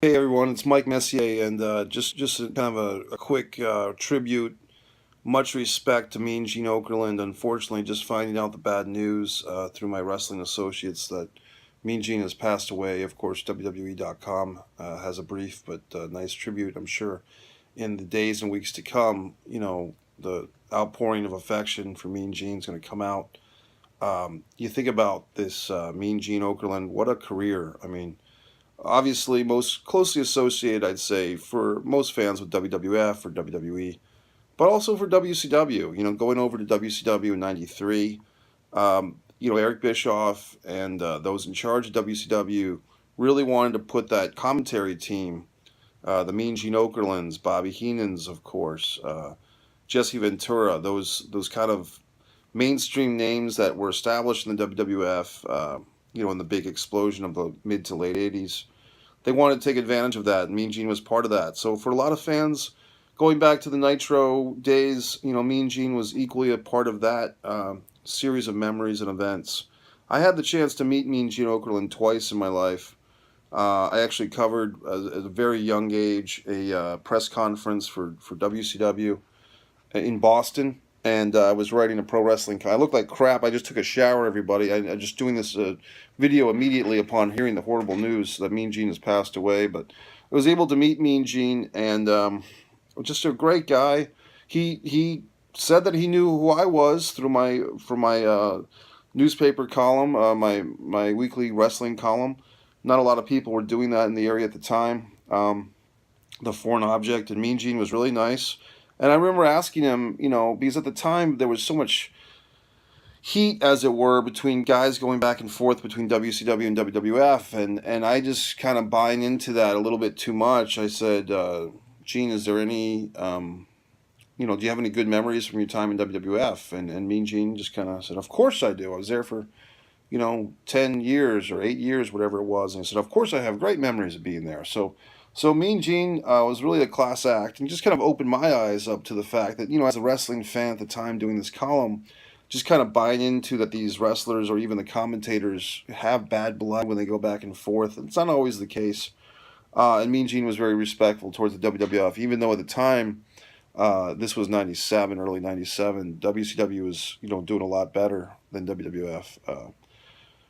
Hey everyone, it's Mike Messier, and just kind of a quick tribute. Much respect to Mene Gene Okerlund. Unfortunately, just finding out the bad news through my wrestling associates that Mene Gene has passed away. Of course, WWE.com has a brief but nice tribute. I'm sure in the days and weeks to come, the outpouring of affection for Mene Gene is going to come out. You think about this Mene Gene Okerlund, what a career. I mean, obviously most closely associated, I'd say, for most fans with WWF or WWE, but also for WCW. Going over to WCW in '93, Eric Bischoff and those in charge of WCW really wanted to put that commentary team, the Mean Gene Okerlunds, Bobby Heenan's, of course, Jesse Ventura, those kind of mainstream names that were established in the WWF. In the big explosion of the mid to late '80s, they wanted to take advantage of that, and Mean Gene was part of that. So for a lot of fans, going back to the Nitro days, Mean Gene was equally a part of that series of memories and events. I had the chance to meet Mean Gene Okerlund twice in my life. I actually covered at a very young age a press conference for WCW in Boston, and I was writing a pro wrestling. I looked like crap. I just took a shower, everybody. I just doing this video immediately upon hearing the horrible news that Mean Gene has passed away. But I was able to meet Mean Gene, and just a great guy. He said that he knew who I was through my newspaper column, my weekly wrestling column. Not a lot of people were doing that in the area at the time. The Foreign Object, and Mean Gene was really nice. And I remember asking him, because at the time there was so much heat, as it were, between guys going back and forth between WCW and WWF, and I just kind of buying into that a little bit too much. I said, Gene, is there any, do you have any good memories from your time in WWF? And Mean Gene just kind of said, of course I do. I was there for, 10 years or 8 years, whatever it was. And I said, of course I have great memories of being there. So Mean Gene was really a class act, and just kind of opened my eyes up to the fact that, as a wrestling fan at the time doing this column, just kind of buying into that these wrestlers or even the commentators have bad blood when they go back and forth. It's not always the case. And Mean Gene was very respectful towards the WWF, even though at the time, this was '97, early '97, WCW was, doing a lot better than WWF.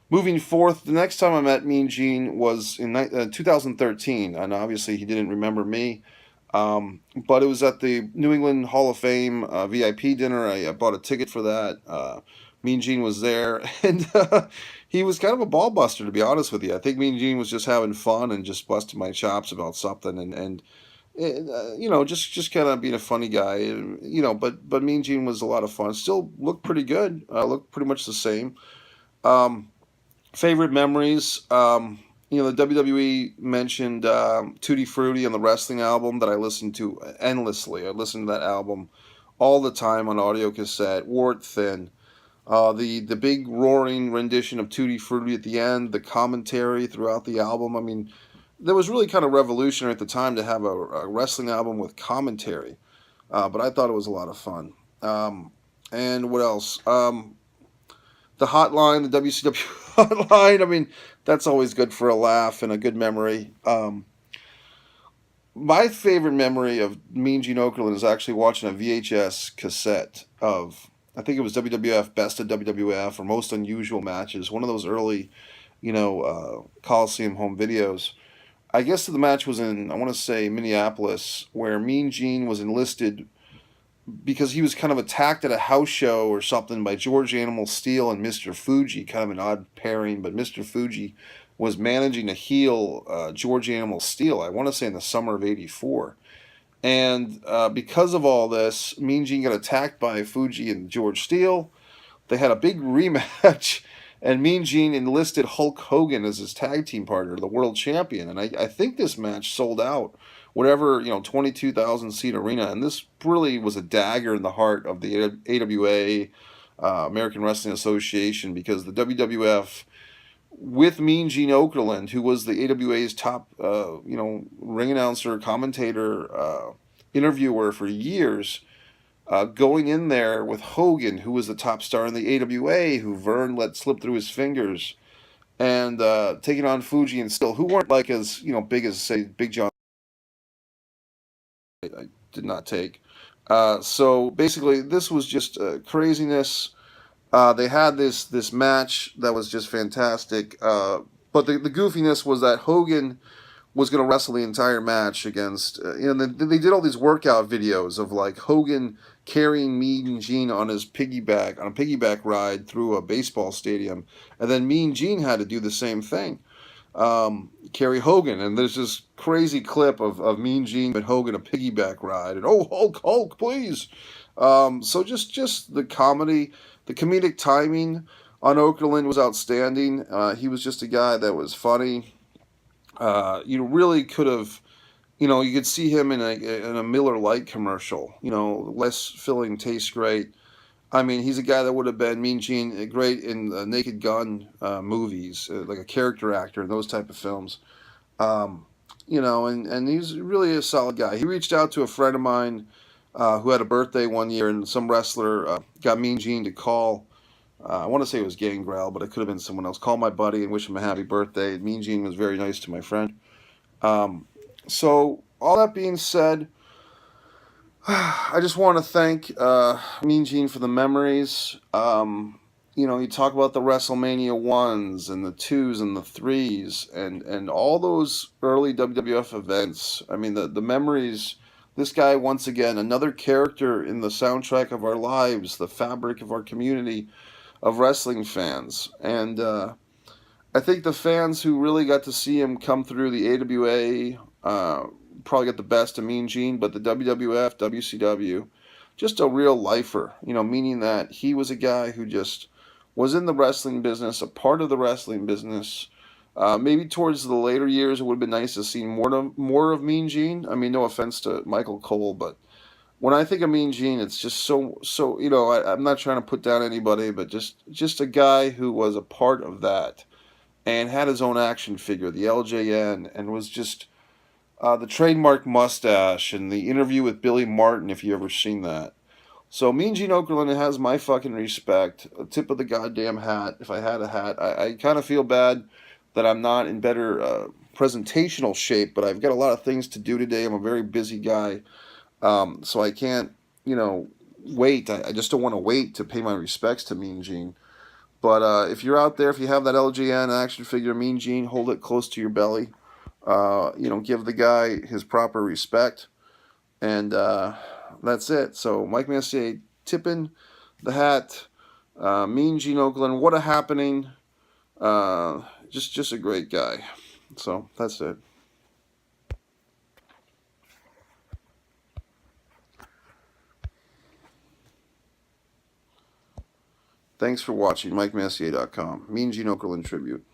Moving forth, the next time I met Mean Gene was in 2013, and obviously he didn't remember me, but it was at the New England Hall of Fame VIP dinner. I bought a ticket for that. Mean Gene was there, and he was kind of a ball buster, to be honest with you. I think Mean Gene was just having fun and just busting my chops about something, and just kind of being a funny guy, But Mean Gene was a lot of fun. Still looked pretty good. Looked pretty much the same. Um, Favorite memories. The WWE mentioned Tutti Frutti on the wrestling album that I listened to endlessly. I listened to that album all the time on audio cassette, wore it thin. The big roaring rendition of Tutti Frutti at the end, the commentary throughout the album. I mean, that was really kind of revolutionary at the time to have a wrestling album with commentary. But I thought it was a lot of fun. And what else? The hotline, the WCW hotline. I mean, that's always good for a laugh and a good memory. My favorite memory of Mean Gene Okerlund is actually watching a VHS cassette of, I think it was WWF Best of WWF or Most Unusual Matches, one of those early, Coliseum home videos. I guess the match was in, I want to say, Minneapolis, where Mean Gene was enlisted because he was kind of attacked at a house show or something by George Animal Steel and Mr. Fuji, kind of an odd pairing, but Mr. Fuji was managing to heal George Animal Steel, I want to say in the summer of '84. And because of all this, Mean Gene got attacked by Fuji and George Steele. They had a big rematch, and Mean Gene enlisted Hulk Hogan as his tag team partner, the world champion. And I think this match sold out, whatever, 22,000 seat arena. And this really was a dagger in the heart of the AWA, American Wrestling Association, because the WWF, with Mean Gene Okerlund, who was the AWA's top, ring announcer, commentator, interviewer for years, going in there with Hogan, who was the top star in the AWA, who Vern let slip through his fingers, and taking on Fuji and Still, who weren't like as big as say Big John. I did not take. So basically, this was just craziness. They had this match that was just fantastic. But the goofiness was that Hogan was going to wrestle the entire match against. They did all these workout videos of like Hogan carrying Mean Gene on a piggyback ride through a baseball stadium, and then Mean Gene had to do the same thing, carry Hogan. And there's this crazy clip of Mean Gene and Hogan a piggyback ride, and oh Hulk, please. So just the comedy, the comedic timing on Okerlund was outstanding. He was just a guy that was funny. You really could have, you could see him in a Miller Lite commercial. Less filling tastes great. I mean, he's a guy that would have been Mean Gene great in Naked Gun movies, like a character actor in those type of films. And he's really a solid guy. He reached out to a friend of mine who had a birthday one year, and some wrestler got Mean Gene to call. I want to say it was Gangrel, but it could have been someone else. Call my buddy and wish him a happy birthday. Mean Gene was very nice to my friend. So all that being said, I just want to thank Mean Gene for the memories. You talk about the WrestleMania 1s and the 2s and the 3s and all those early WWF events. I mean, the memories. This guy, once again, another character in the soundtrack of our lives, the fabric of our community of wrestling fans. And I think the fans who really got to see him come through the AWA probably got the best of Mean Gene, but the WWF, WCW, just a real lifer, meaning that he was a guy who just was in the wrestling business, a part of the wrestling business. Maybe towards the later years, it would have been nice to see more of Mean Gene. I mean, no offense to Michael Cole, but when I think of Mean Gene, it's just so. I'm not trying to put down anybody, but just a guy who was a part of that and had his own action figure, the LJN, and was just the trademark mustache and the interview with Billy Martin, if you ever seen that. So Mean Gene Okerlund has my fucking respect. A tip of the goddamn hat. If I had a hat, I kind of feel bad that I'm not in better presentational shape, but I've got a lot of things to do today. I'm a very busy guy, so I can't, wait. I just don't want to wait to pay my respects to Mean Gene. But if you're out there, if you have that LGN action figure, Mean Gene, hold it close to your belly. Give the guy his proper respect. And that's it. So Mike Messier tipping the hat. Mean Gene Okerlund, what a happening. Just a great guy. So that's it. Thanks for watching. MikeMessier.com. Mean Gene Okerlund Tribute.